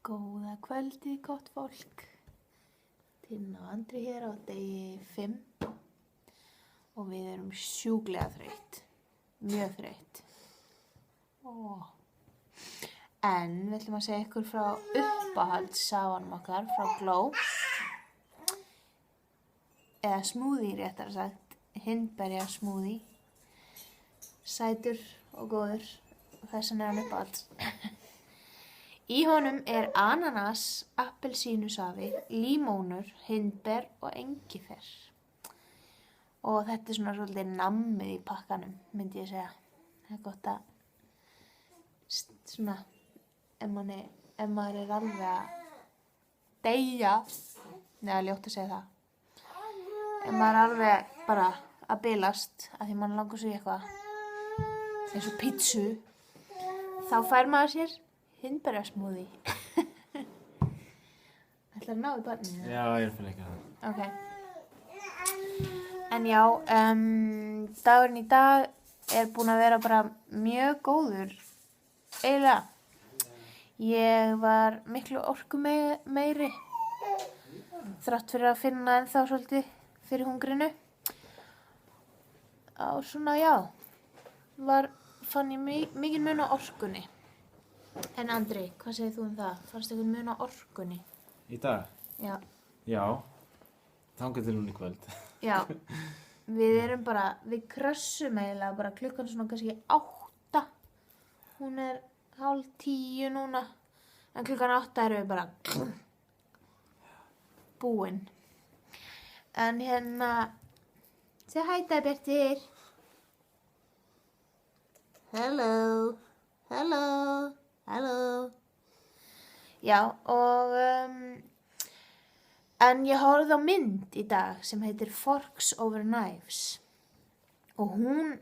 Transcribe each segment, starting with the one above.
Góða kvöldið, gott fólk. Tinna og Andri hér á degi 5 og við erum sjúklega þreytt. Mjög þreytt. En við ætlum að segja ykkur frá uppáhaldssafanum okkar frá Glow. Eða smoothie réttar sagt. Hindberja smoothie. Sætur og góður. Og þess vegna er hann uppáhalds. Í honum er ananas, appelsínusafi, límónur, hindber og engifer. Og þetta er svona svolítið nammið í pakkanum, myndi ég segja. Það er gott að, svona, ef maður er alveg að deyja, neða ljótt að segja það. Ef maður er alveg bara að bilast, af því maður langar svo í eitthvað, eins og pítsu, þá fær maður sér hindberja smoothie. Ætlarðu að ná í barninu? Já, ég er fyrir ekki það. Ok. En já, dagurinn í dag er búinn að vera bara mjög góður. Eiginlega. Ég var miklu orku meiri. Þrátt fyrir að finna ennþá svolítið fyrir hungrinu. Og svona, já. Fann ég mikinn mun á orkunni. En Andri, hvað segir þú það? Fannst ykkur mun á orkunni? Í dag? Já. Já. Þangað til hún í kvöld. Já. Við krössum eiginlega bara klukkan svona kannski 8. Hún er 9:30 núna. En klukkan 8 erum við bara búin. En segð hæ Bjartur. Hello. Já, og en ég horfði á mynd í dag sem heitir Forks Over Knives og hún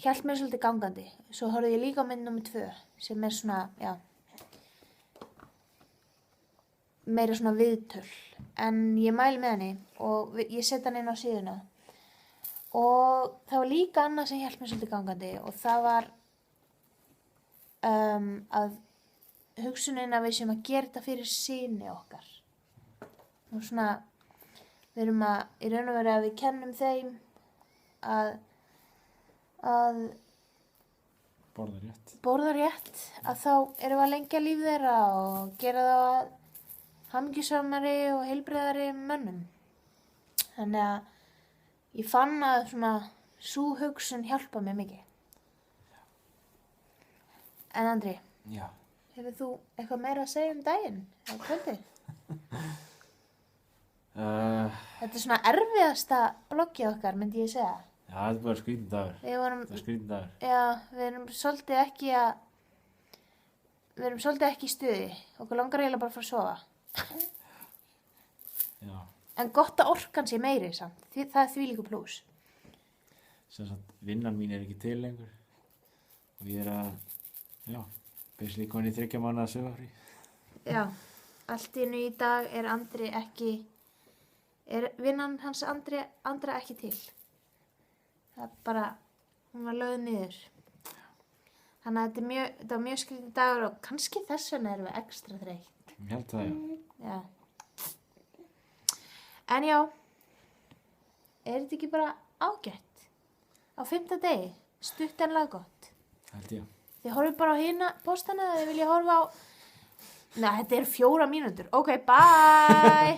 hélt mér svolítið gangandi. Svo horfði ég líka á mynd númer 2 sem er svona, já, meira svona viðtöl. En ég mæli með henni og ég set hann inn á síðuna. Og það var líka annað sem hélt mér svolítið gangandi og það var að hugsunin að við séum að gera þetta fyrir syni okkar. Og svona, við erum í raun og veru að við kennum þeim að borða rétt, að þá erum við að lengja líf þeirra og gera það hamingjusamari og heilbrigðari mönnum. Þannig að ég fann að svona sú hugsun hjálpa mér mikið. En Andri, Já. hefur þú eitthvað meira að segja daginn á kvöldið? Þetta er svona erfiðasta bloggið okkar, myndi ég segja. Já, þetta er bara skrýtinn dagur. Þetta er skrýtinn dagur. Já, við erum svolítið ekki í stuði. Okkur langar eiginlega bara að fara að sofa. Já. En gott að orkan sé meiri samt. Það er þvílíku plús. Sem sagt, vinnan mín er ekki til lengur. Og ég er að, basically komin í 3 mánaða sögufrí. Já, allt í einu í dag er vinnan hans Andra ekki til. Það er bara, hún var lögð niður. Þannig að þetta var mjög skrítinn dagur og kannski þess vegna erum við ekstra þreytt. Ég held það, já. Já. En já, er þetta ekki bara ágætt? Á 5. degi, stutt en laggott. Held ég. Þið horfið bara á hina postana eða þið viljið horfa á... Nei, þetta er 4 mínútur. Ok, bye!